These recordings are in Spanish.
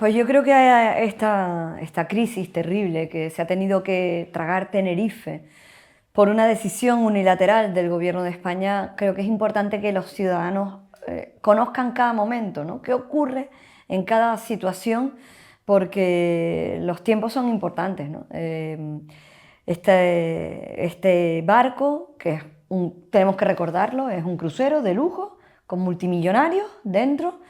Pues yo creo que esta crisis terrible que se ha tenido que tragar Tenerife por una decisión unilateral del Gobierno de España, creo que es importante que los ciudadanos conozcan cada momento, ¿no? ¿Qué ocurre en cada situación? Porque los tiempos son importantes, ¿no? Este barco, que es tenemos que recordarlo, es un crucero de lujo con multimillonarios dentro.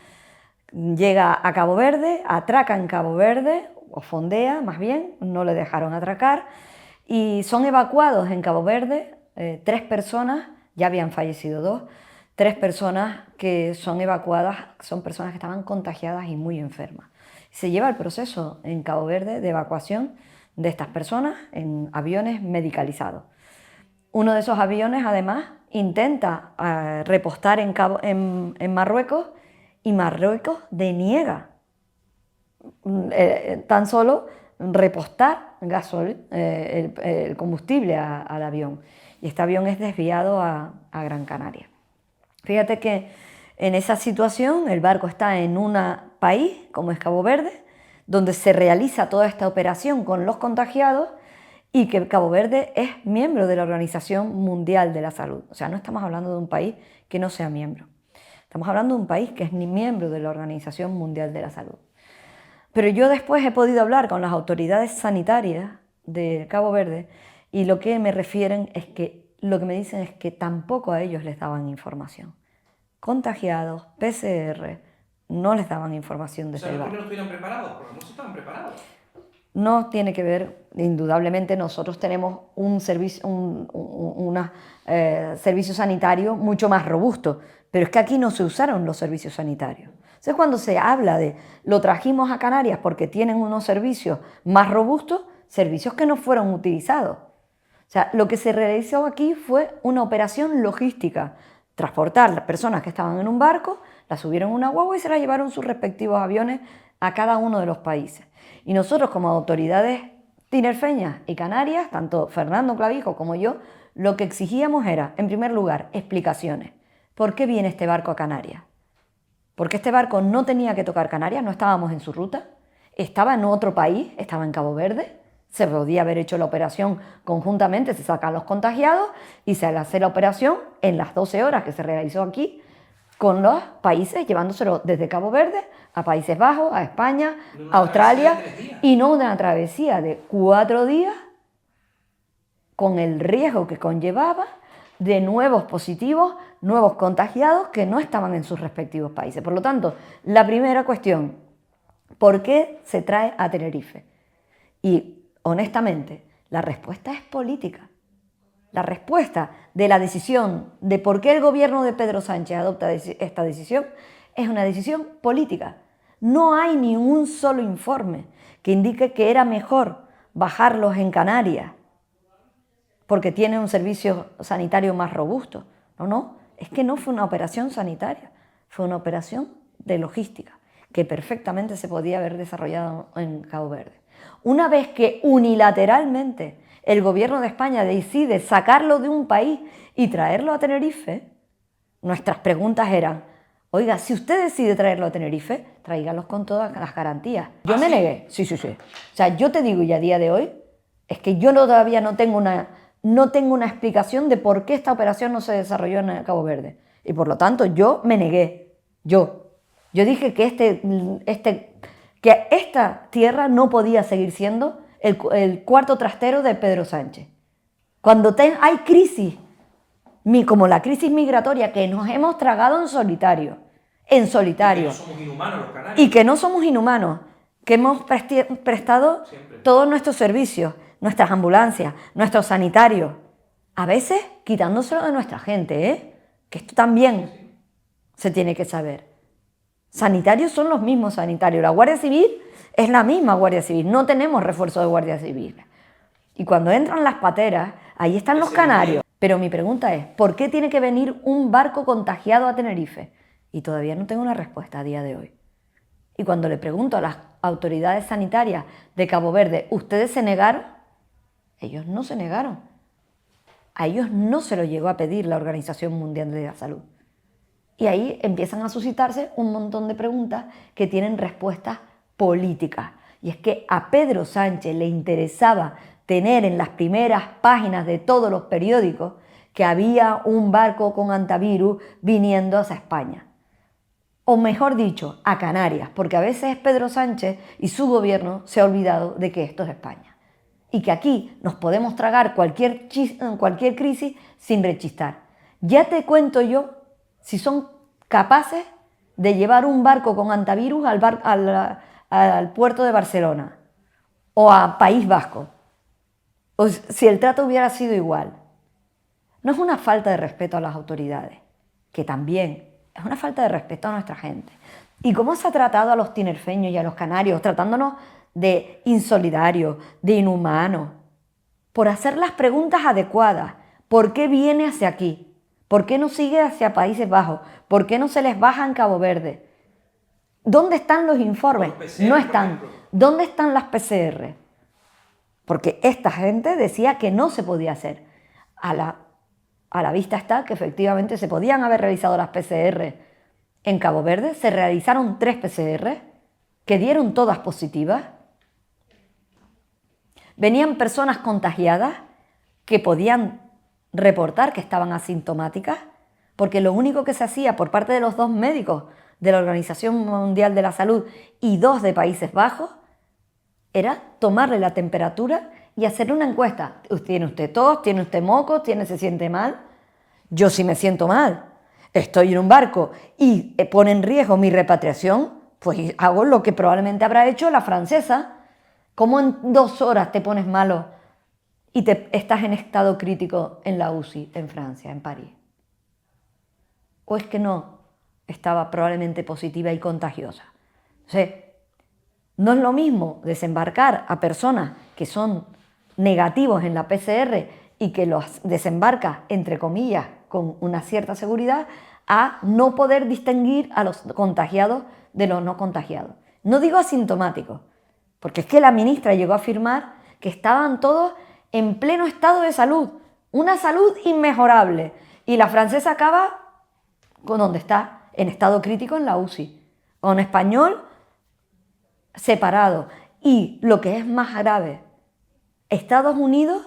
Llega a Cabo Verde, atraca en Cabo Verde, o fondea más bien, no le dejaron atracar, y son evacuados en Cabo Verde 3 personas, ya habían fallecido 2, 3 personas que son evacuadas, son personas que estaban contagiadas y muy enfermas. Se lleva el proceso en Cabo Verde de evacuación de estas personas en aviones medicalizados. Uno de esos aviones, además, intenta repostar en Marruecos, y Marruecos deniega tan solo repostar el combustible al avión. Y este avión es desviado a Gran Canaria. Fíjate que en esa situación el barco está en un país como es Cabo Verde, donde se realiza toda esta operación con los contagiados, y que Cabo Verde es miembro de la Organización Mundial de la Salud. O sea, no estamos hablando de un país que no sea miembro. Estamos hablando de un país que es ni miembro de la Organización Mundial de la Salud. Pero yo después he podido hablar con las autoridades sanitarias de Cabo Verde y lo que me refieren es que, lo que me dicen es que tampoco a ellos les daban información. Contagiados, PCR, no les daban información desde el barco. ¿No estuvieron preparados? Porque no se estaban preparados. No tiene que ver, indudablemente nosotros tenemos un servicio, servicio sanitario mucho más robusto, pero es que aquí no se usaron los servicios sanitarios. Entonces, cuando se habla de lo trajimos a Canarias porque tienen unos servicios más robustos, servicios que no fueron utilizados. O sea, lo que se realizó aquí fue una operación logística, transportar las personas que estaban en un barco, las subieron en una guagua y se las llevaron sus respectivos aviones a cada uno de los países. Y nosotros, como autoridades tinerfeñas y canarias, tanto Fernando Clavijo como yo, lo que exigíamos era, en primer lugar, explicaciones. ¿Por qué viene este barco a Canarias? Porque este barco no tenía que tocar Canarias, no estábamos en su ruta, estaba en otro país, estaba en Cabo Verde, se podía haber hecho la operación conjuntamente, se sacan los contagiados y se hace la operación en las 12 horas que se realizó aquí, con los países, llevándoselo desde Cabo Verde a Países Bajos, a España, a Australia, y no una travesía de 4 días con el riesgo que conllevaba de nuevos positivos, nuevos contagiados que no estaban en sus respectivos países. Por lo tanto, la primera cuestión, ¿por qué se trae a Tenerife? Y honestamente, la respuesta es política. La respuesta de la decisión de por qué el gobierno de Pedro Sánchez adopta esta decisión es una decisión política. No hay ni un solo informe que indique que era mejor bajarlos en Canarias porque tienen un servicio sanitario más robusto. No, es que no fue una operación sanitaria, fue una operación de logística que perfectamente se podía haber desarrollado en Cabo Verde. Una vez que unilateralmente el gobierno de España decide sacarlo de un país y traerlo a Tenerife, nuestras preguntas eran, oiga, si usted decide traerlo a Tenerife, tráigalos con todas las garantías. Yo me negué, sí. O sea, yo te digo, y a día de hoy, es que yo todavía no tengo una explicación de por qué esta operación no se desarrolló en Cabo Verde. Y por lo tanto, yo me negué. Yo dije que que esta tierra no podía seguir siendo el cuarto trastero de Pedro Sánchez. Cuando hay crisis, como la crisis migratoria que nos hemos tragado en solitario, Y que no somos inhumanos los canarios. y que no somos inhumanos, que hemos prestado Siempre todos nuestros servicios, nuestras ambulancias, nuestros sanitarios, a veces quitándoselo de nuestra gente, que esto también se tiene que saber. Sanitarios son los mismos sanitarios, la Guardia Civil es la misma Guardia Civil, no tenemos refuerzo de Guardia Civil. Y cuando entran las pateras, ahí están los canarios. Pero mi pregunta es, ¿por qué tiene que venir un barco contagiado a Tenerife? Y todavía no tengo una respuesta a día de hoy. Y cuando le pregunto a las autoridades sanitarias de Cabo Verde, ¿ustedes se negaron? Ellos no se negaron. A ellos no se lo llegó a pedir la Organización Mundial de la Salud. Y ahí empiezan a suscitarse un montón de preguntas que tienen respuestas políticas. Y es que a Pedro Sánchez le interesaba tener en las primeras páginas de todos los periódicos que había un barco con antivirus viniendo hacia España. O mejor dicho, a Canarias, porque a veces Pedro Sánchez y su gobierno se ha olvidado de que esto es España. Y que aquí nos podemos tragar cualquier crisis sin rechistar. Ya te cuento yo si son capaces de llevar un barco con antivirus al puerto de Barcelona o a País Vasco, o si el trato hubiera sido igual. No es una falta de respeto a las autoridades, que también es una falta de respeto a nuestra gente. ¿Y cómo se ha tratado a los tinerfeños y a los canarios, tratándonos de insolidarios, de inhumanos, por hacer las preguntas adecuadas? ¿Por qué viene hacia aquí? ¿Por qué no sigue hacia Países Bajos? ¿Por qué no se les baja en Cabo Verde? ¿Dónde están los informes? PCR, no están. ¿Dónde están las PCR? Porque esta gente decía que no se podía hacer. A la vista está que efectivamente se podían haber realizado las PCR en Cabo Verde. Se realizaron 3 PCR que dieron todas positivas. Venían personas contagiadas que podían reportar que estaban asintomáticas, porque lo único que se hacía por parte de los 2 médicos de la Organización Mundial de la Salud y 2 de Países Bajos era tomarle la temperatura y hacerle una encuesta. ¿Tiene usted tos? ¿Tiene usted moco? ¿Se siente mal? Yo sí me siento mal. Estoy en un barco y pone en riesgo mi repatriación, pues hago lo que probablemente habrá hecho la francesa. ¿Cómo en 2 horas te pones malo y estás en estado crítico en la UCI en Francia, en París? ¿O es que no estaba probablemente positiva y contagiosa? O sea, no es lo mismo desembarcar a personas que son negativos en la PCR y que los desembarca, entre comillas, con una cierta seguridad, a no poder distinguir a los contagiados de los no contagiados. No digo asintomáticos, porque es que la ministra llegó a afirmar que estaban todos en pleno estado de salud, una salud inmejorable, y la francesa acaba con donde está, en estado crítico en la UCI, con español separado. Y lo que es más grave, Estados Unidos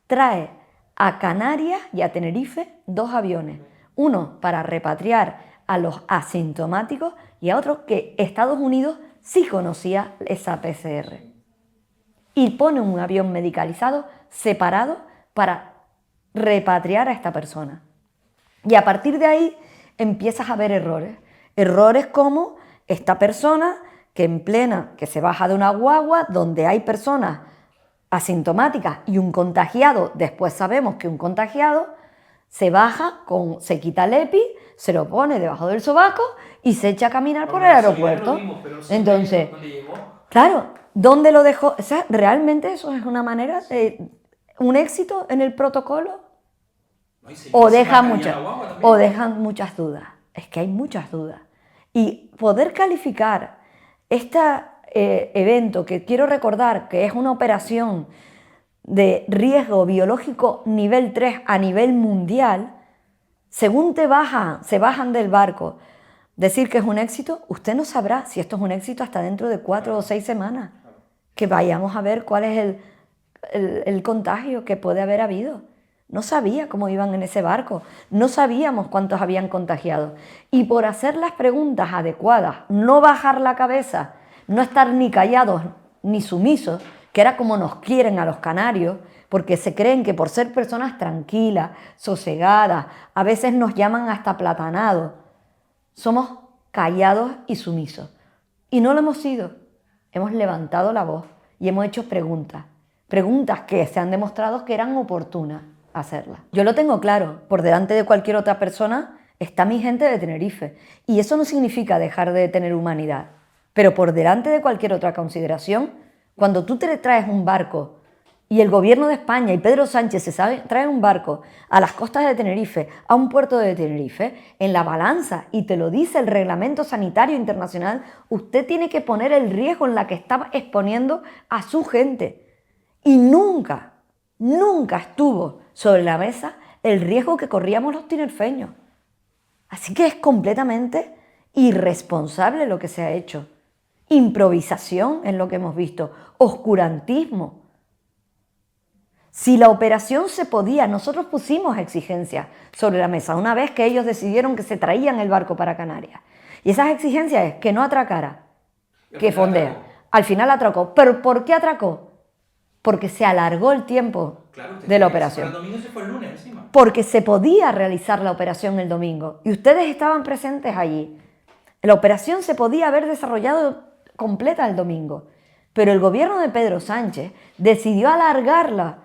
trae a Canarias y a Tenerife 2 aviones, uno para repatriar a los asintomáticos y a otro que Estados Unidos sí conocía esa PCR. Y pone un avión medicalizado separado para repatriar a esta persona. Y a partir de ahí empiezas a ver errores. Errores como esta persona que se baja de una guagua donde hay personas asintomáticas y un contagiado, después sabemos que un contagiado se baja, se quita el EPI, se lo pone debajo del sobaco y se echa a caminar por el aeropuerto. Entonces, claro, ¿dónde lo dejó? O sea, ¿realmente eso es una manera de un éxito en el protocolo? O dejan muchas dudas. Es que hay muchas dudas. Y poder calificar este evento, que quiero recordar que es una operación de riesgo biológico nivel 3 a nivel mundial, según se bajan del barco, decir que es un éxito, usted no sabrá si esto es un éxito hasta dentro de 4 o 6 semanas, que vayamos a ver cuál es el contagio que puede haber habido. No sabía cómo iban en ese barco, no sabíamos cuántos habían contagiado. Y por hacer las preguntas adecuadas, no bajar la cabeza, no estar ni callados ni sumisos, que era como nos quieren a los canarios, porque se creen que por ser personas tranquilas, sosegadas, a veces nos llaman hasta aplatanados, somos callados y sumisos. Y no lo hemos sido, hemos levantado la voz y hemos hecho preguntas que se han demostrado que eran oportunas hacerlas. Yo lo tengo claro, por delante de cualquier otra persona está mi gente de Tenerife, y eso no significa dejar de tener humanidad, pero por delante de cualquier otra consideración, cuando tú te traes un barco y el gobierno de España y Pedro Sánchez trae un barco a las costas de Tenerife, a un puerto de Tenerife, en la balanza, y te lo dice el Reglamento Sanitario Internacional, usted tiene que poner el riesgo en la que está exponiendo a su gente. Y nunca estuvo sobre la mesa el riesgo que corríamos los tinerfeños. Así que es completamente irresponsable lo que se ha hecho. improvisación es lo que hemos visto, oscurantismo. Si la operación se podía, nosotros pusimos exigencias sobre la mesa una vez que ellos decidieron que se traían el barco para Canarias. Y esas exigencias es que no atracara, que fondea. Al final atracó. ¿Pero por qué atracó? Porque se alargó el tiempo de la operación. El domingo se fue el lunes encima. Porque se podía realizar la operación el domingo. Y ustedes estaban presentes allí. La operación se podía haber desarrollado completa el domingo. Pero el gobierno de Pedro Sánchez decidió alargarla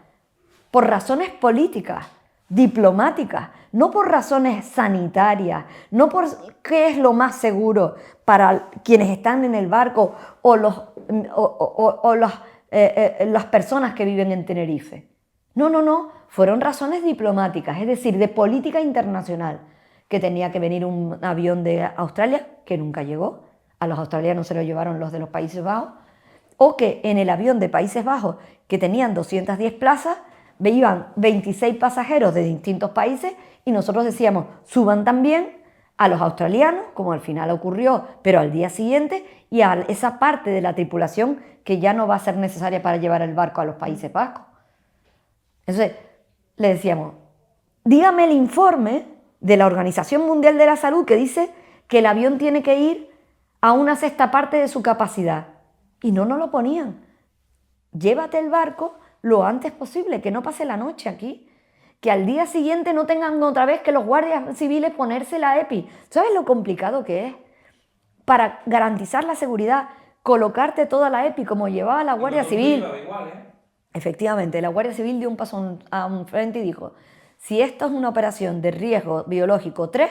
por razones políticas, diplomáticas, no por razones sanitarias, no por qué es lo más seguro para quienes están en el barco o las personas que viven en Tenerife. No, fueron razones diplomáticas, es decir, de política internacional, que tenía que venir un avión de Australia, que nunca llegó, a los australianos se lo llevaron los de los Países Bajos, o que en el avión de Países Bajos, que tenían 210 plazas, iban 26 pasajeros de distintos países y nosotros decíamos, suban también a los australianos, como al final ocurrió, pero al día siguiente, y a esa parte de la tripulación que ya no va a ser necesaria para llevar el barco a los Países Bajos. Entonces, le decíamos, dígame el informe de la Organización Mundial de la Salud que dice que el avión tiene que ir a una sexta parte de su capacidad. Y no nos lo ponían. Llévate el barco lo antes posible, que no pase la noche aquí, que al día siguiente no tengan otra vez que los guardias civiles ponerse la EPI. ¿Sabes lo complicado que es? Para garantizar la seguridad, colocarte toda la EPI como llevaba la Guardia Civil. Efectivamente, la Guardia Civil dio un paso a un frente y dijo, si esto es una operación de riesgo biológico 3,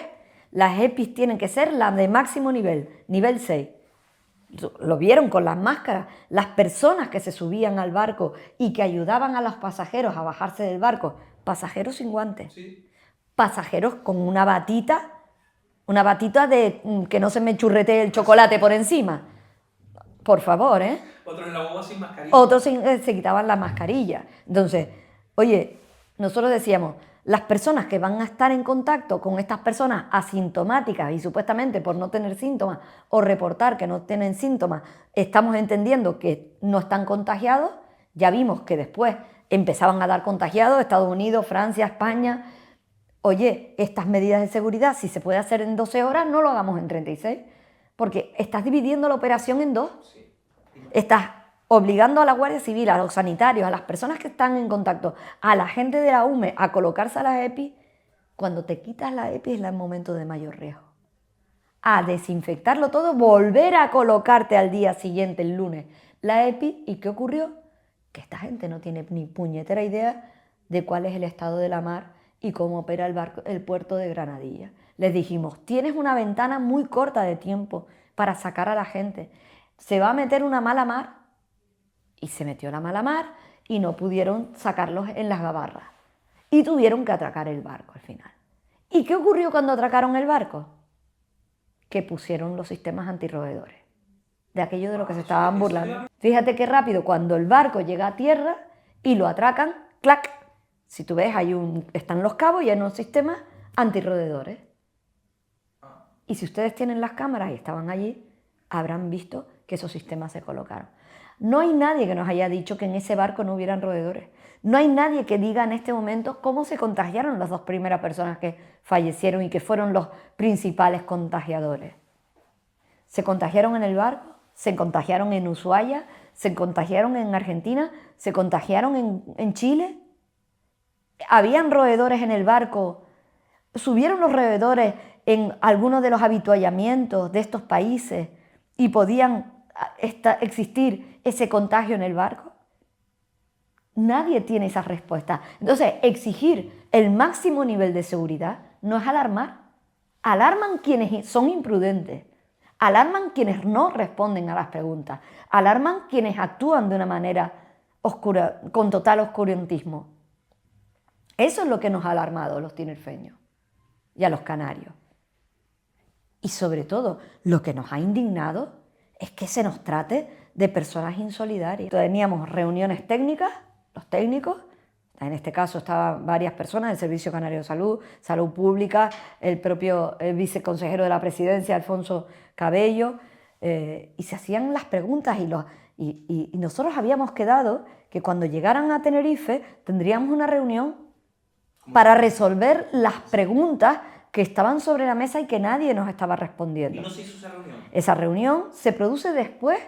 las EPIs tienen que ser las de máximo nivel, nivel 6. Lo vieron con las máscaras, las personas que se subían al barco y que ayudaban a los pasajeros a bajarse del barco, pasajeros sin guantes, sí. Pasajeros con una batita de que no se me churretee el chocolate por encima. Por favor, ¿eh? Otros en la boba sin mascarilla. Otros se quitaban la mascarilla. Entonces, oye, nosotros decíamos, las personas que van a estar en contacto con estas personas asintomáticas y supuestamente por no tener síntomas o reportar que no tienen síntomas, estamos entendiendo que no están contagiados. Ya vimos que después empezaban a dar contagiados, Estados Unidos, Francia, España. Oye, estas medidas de seguridad, si se puede hacer en 12 horas, no lo hagamos en 36, porque estás dividiendo la operación en dos. Estás obligando a la Guardia Civil, a los sanitarios, a las personas que están en contacto, a la gente de la UME a colocarse a las EPI. Cuando te quitas la EPI es el momento de mayor riesgo. A desinfectarlo todo, volver a colocarte al día siguiente, el lunes, la EPI. ¿Y qué ocurrió? Que esta gente no tiene ni puñetera idea de cuál es el estado de la mar y cómo opera el puerto de Granadilla. Les dijimos, tienes una ventana muy corta de tiempo para sacar a la gente. Se va a meter una mala mar. Y se metió la mala mar y no pudieron sacarlos en las gabarras. Y tuvieron que atracar el barco al final. ¿Y qué ocurrió cuando atracaron el barco? Que pusieron los sistemas antirroedores. De aquello de lo que se estaban burlando. Fíjate qué rápido, cuando el barco llega a tierra y lo atracan, ¡clac! Si tú ves, están los cabos y hay unos sistemas antirroedores. Y si ustedes tienen las cámaras y estaban allí, habrán visto que esos sistemas se colocaron. No hay nadie que nos haya dicho que en ese barco no hubieran roedores. No hay nadie que diga en este momento cómo se contagiaron las dos primeras personas que fallecieron y que fueron los principales contagiadores. ¿Se contagiaron en el barco? ¿Se contagiaron en Ushuaia? ¿Se contagiaron en Argentina? ¿Se contagiaron en Chile? ¿Habían roedores en el barco? ¿Subieron los roedores en algunos de los habituallamientos de estos países y podían existir ese contagio en el barco? Nadie tiene esa respuesta. Entonces, exigir el máximo nivel de seguridad no es alarmar. Alarman quienes son imprudentes, alarman quienes no responden a las preguntas, alarman quienes actúan de una manera oscura, con total oscurantismo. Eso es lo que nos ha alarmado a los tinerfeños y a los canarios. Y sobre todo, lo que nos ha indignado es que se nos trate de personas insolidarias. Teníamos reuniones técnicas, los técnicos, en este caso estaban varias personas del Servicio Canario de Salud, Salud Pública, el propio viceconsejero de la Presidencia, Alfonso Cabello, y se hacían las preguntas y nosotros habíamos quedado que cuando llegaran a Tenerife tendríamos una reunión para resolver las preguntas que estaban sobre la mesa y que nadie nos estaba respondiendo. ¿Y no se hizo esa reunión? Esa reunión se produce después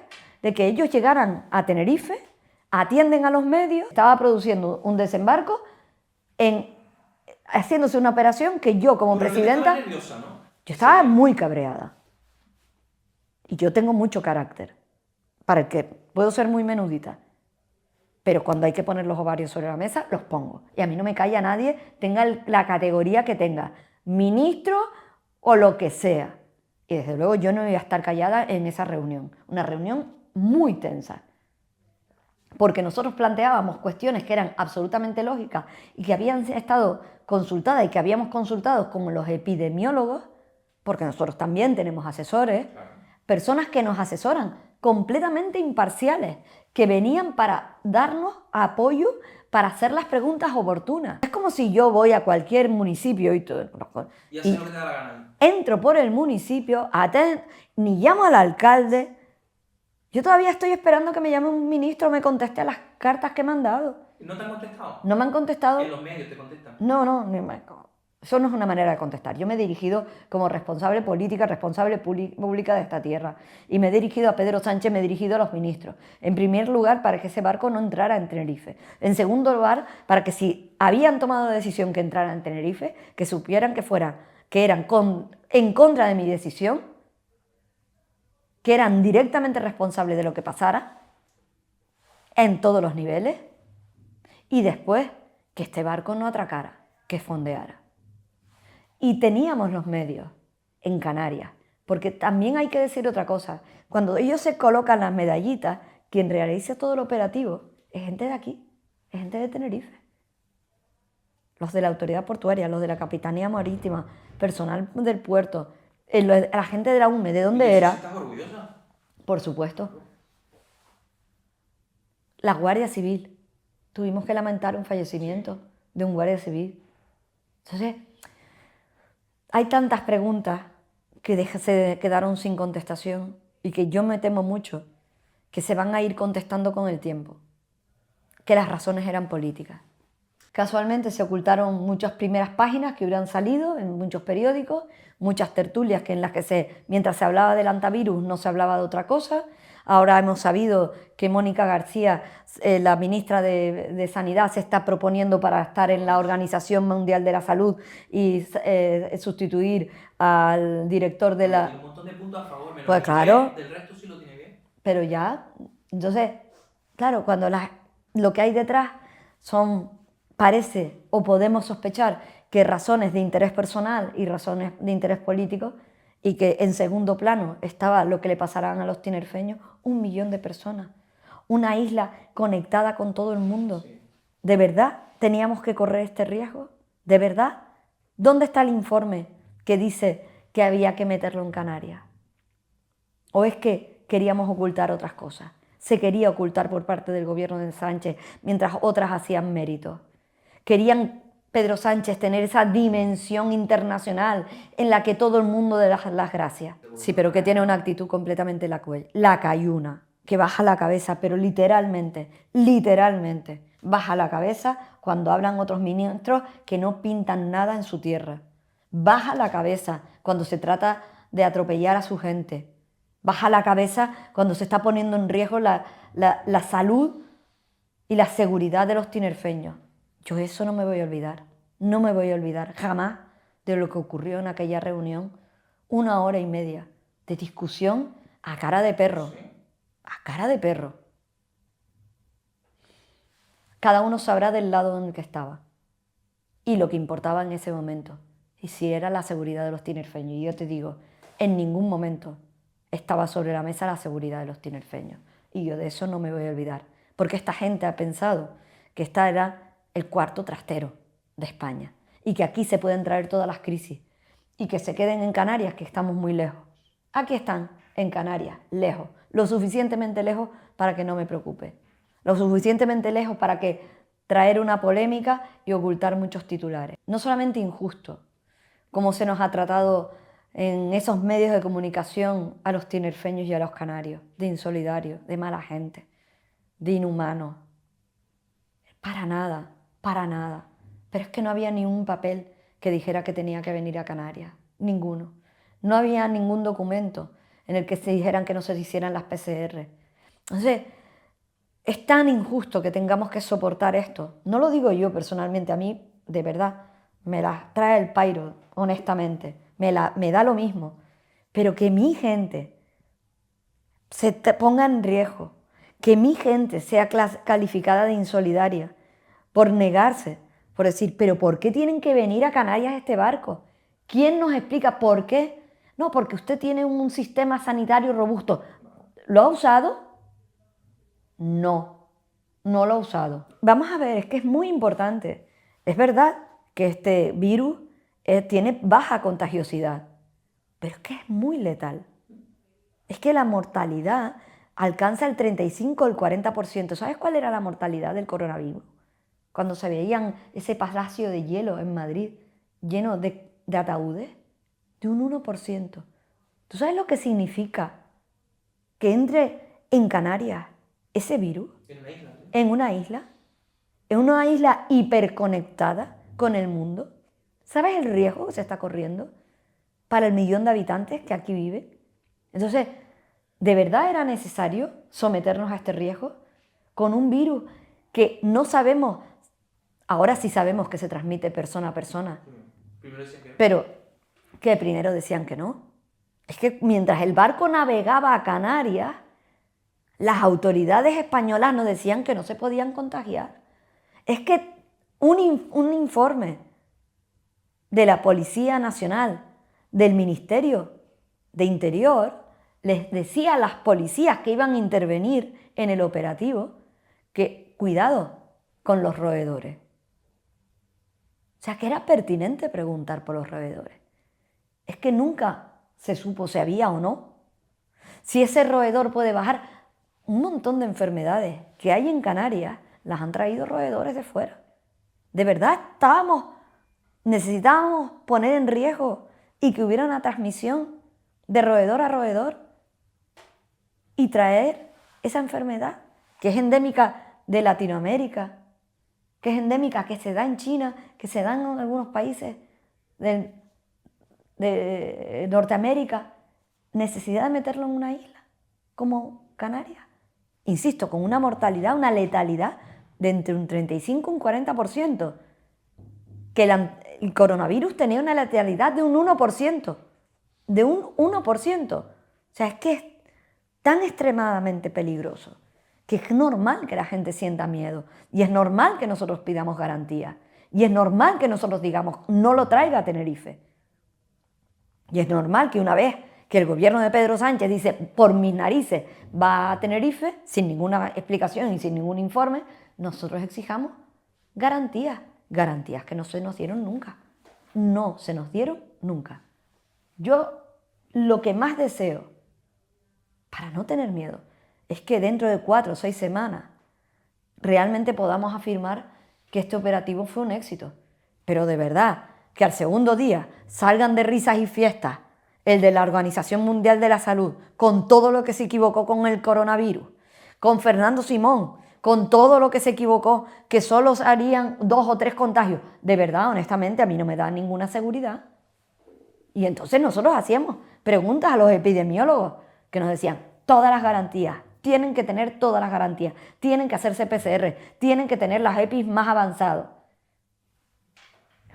de que ellos llegaran a Tenerife, atienden a los medios, estaba produciendo un desembarco, haciéndose una operación que yo como presidenta... Estabas nerviosa, ¿no? Yo estaba muy cabreada. Y yo tengo mucho carácter, para el que puedo ser muy menudita. Pero cuando hay que poner los ovarios sobre la mesa, los pongo. Y a mí no me calla nadie, tenga la categoría que tenga, ministro o lo que sea. Y desde luego yo no iba a estar callada en esa reunión. Una reunión muy tensa. Porque nosotros planteábamos cuestiones que eran absolutamente lógicas y que habían estado consultadas y que habíamos consultado con los epidemiólogos, porque nosotros también tenemos asesores, personas que nos asesoran, completamente imparciales, que venían para darnos apoyo para hacer las preguntas oportunas. Es como si yo voy a cualquier municipio y todo, Y hacer lo que te da la gana. entro por el municipio, ni llamo al alcalde. Yo todavía estoy esperando que me llame un ministro o me conteste a las cartas que me han dado. ¿No te han contestado? No me han contestado. En los medios te contestan. No, eso no es una manera de contestar. Yo me he dirigido como responsable política, responsable pública de esta tierra. Y me he dirigido a Pedro Sánchez, me he dirigido a los ministros. En primer lugar, para que ese barco no entrara en Tenerife. En segundo lugar, para que si habían tomado la decisión que entrara en Tenerife, que supieran que eran en contra de mi decisión, que eran directamente responsables de lo que pasara, en todos los niveles, y después que este barco no atracara, que fondeara. Y teníamos los medios en Canarias, porque también hay que decir otra cosa. Cuando ellos se colocan las medallitas, quien realiza todo el operativo es gente de aquí, es gente de Tenerife. Los de la autoridad portuaria, los de la Capitanía Marítima, personal del puerto, la gente de la UME, ¿de dónde era? ¿Estás orgullosa? Por supuesto. La Guardia Civil. Tuvimos que lamentar un fallecimiento de un guardia civil. Entonces, hay tantas preguntas que se quedaron sin contestación y que yo me temo mucho que se van a ir contestando con el tiempo, que las razones eran políticas. Casualmente se ocultaron muchas primeras páginas que hubieran salido en muchos periódicos, muchas tertulias en las que mientras se hablaba del antivirus no se hablaba de otra cosa. Ahora hemos sabido que Mónica García, la ministra de Sanidad, se está proponiendo para estar en la Organización Mundial de la Salud y sustituir al director de la... Tiene un montón de puntos a favor, menos Pues claro. Del resto sí lo tiene bien. Pero ya, entonces, claro, cuando lo que hay detrás parece o podemos sospechar que razones de interés personal y razones de interés político, y que en segundo plano estaba lo que le pasarán a los tinerfeños, 1 millón de personas, una isla conectada con todo el mundo. Sí. ¿De verdad teníamos que correr este riesgo? ¿De verdad? ¿Dónde está el informe que dice que había que meterlo en Canarias? ¿O es que queríamos ocultar otras cosas? Se quería ocultar por parte del gobierno de Sánchez mientras otras hacían méritos. Querían Pedro Sánchez tener esa dimensión internacional en la que todo el mundo le da las gracias. Sí, pero que tiene una actitud completamente lacayuna, que baja la cabeza, pero literalmente, baja la cabeza cuando hablan otros ministros que no pintan nada en su tierra. Baja la cabeza cuando se trata de atropellar a su gente. Baja la cabeza cuando se está poniendo en riesgo la salud y la seguridad de los tinerfeños. Yo eso no me voy a olvidar, no me voy a olvidar jamás de lo que ocurrió en aquella reunión. 1 hora y media de discusión a cara de perro, a cara de perro. Cada uno sabrá del lado en el que estaba y lo que importaba en ese momento, y si era la seguridad de los tinerfeños. Y yo te digo, en ningún momento estaba sobre la mesa la seguridad de los tinerfeños, y yo de eso no me voy a olvidar, porque esta gente ha pensado que esta era el cuarto trastero de España y que aquí se pueden traer todas las crisis y que se queden en Canarias, que estamos muy lejos. Aquí están, en Canarias, lejos, lo suficientemente lejos para que no me preocupe, lo suficientemente lejos para que traer una polémica y ocultar muchos titulares. No solamente injusto, como se nos ha tratado en esos medios de comunicación a los tinerfeños y a los canarios, de insolidarios, de mala gente, de inhumanos. Para nada, para nada. Pero es que no había ni un papel que dijera que tenía que venir a Canarias, ninguno. No había ningún documento en el que se dijeran que no se hicieran las PCR. Entonces, es tan injusto que tengamos que soportar esto. No lo digo yo personalmente, a mí, de verdad, me las trae el pairo, honestamente. Me da lo mismo. Pero que mi gente se ponga en riesgo, que mi gente sea calificada de insolidaria por negarse, por decir, pero ¿por qué tienen que venir a Canarias este barco? ¿Quién nos explica por qué? No, porque usted tiene un sistema sanitario robusto. ¿Lo ha usado? No, no lo ha usado. Vamos a ver, es que es muy importante. Es verdad que este virus tiene baja contagiosidad, pero es que es muy letal. Es que la mortalidad alcanza el 35 o el 40%. ¿Sabes cuál era la mortalidad del coronavirus? Cuando se veían ese palacio de hielo en Madrid lleno de ataúdes, de un 1%. ¿Tú sabes lo que significa que entre en Canarias ese virus? En una isla. En una isla hiperconectada con el mundo. ¿Sabes el riesgo que se está corriendo para el 1.000.000 de habitantes que aquí viven? Entonces, ¿de verdad era necesario someternos a este riesgo con un virus que no sabemos? Ahora sí sabemos que se transmite persona a persona. Pero que primero decían que no. Es que mientras el barco navegaba a Canarias, las autoridades españolas nos decían que no se podían contagiar. Es que un informe de la Policía Nacional, del Ministerio de Interior, les decía a las policías que iban a intervenir en el operativo que cuidado con los roedores. O sea, que era pertinente preguntar por los roedores. Es que nunca se supo si había o no. Si ese roedor puede bajar. Un montón de enfermedades que hay en Canarias las han traído roedores de fuera. De verdad necesitábamos poner en riesgo y que hubiera una transmisión de roedor a roedor y traer esa enfermedad que es endémica de Latinoamérica, que es endémica, que se da en China, que se da en algunos países de Norteamérica. Necesidad de meterlo en una isla como Canarias. Insisto, con una mortalidad, una letalidad de entre un 35 y un 40%. Que el coronavirus tenía una letalidad de un 1%. De un 1%. O sea, es que es tan extremadamente peligroso que es normal que la gente sienta miedo. Y es normal que nosotros pidamos garantías. Y es normal que nosotros digamos, no lo traiga a Tenerife. Y es normal que una vez que el gobierno de Pedro Sánchez dice, por mis narices, va a Tenerife, sin ninguna explicación y sin ningún informe, nosotros exijamos garantías. Garantías que no se nos dieron nunca. No se nos dieron nunca. Yo lo que más deseo, para no tener miedo, es que dentro de 4 o 6 semanas realmente podamos afirmar que este operativo fue un éxito. Pero de verdad, que al segundo día salgan de risas y fiestas el de la Organización Mundial de la Salud, con todo lo que se equivocó con el coronavirus, con Fernando Simón, con todo lo que se equivocó, que solo harían 2 o 3 contagios. De verdad, honestamente, a mí no me da ninguna seguridad. Y entonces nosotros hacíamos preguntas a los epidemiólogos que nos decían, todas las garantías, tienen que tener todas las garantías, tienen que hacerse PCR, tienen que tener las EPIs más avanzados.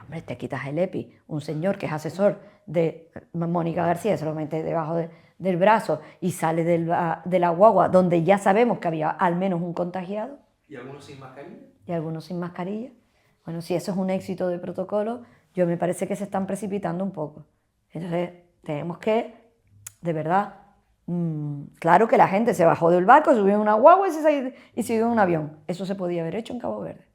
Hombre, te quitas el EPI, un señor que es asesor de Mónica García, se lo mete debajo del brazo y sale de la guagua, donde ya sabemos que había al menos un contagiado. ¿Y algunos sin mascarilla? Y algunos sin mascarilla. Bueno, si eso es un éxito de protocolo, yo me parece que se están precipitando un poco. Entonces, tenemos que, de verdad, claro que la gente se bajó del barco, subió en una guagua y se subió en un avión. Eso se podía haber hecho en Cabo Verde.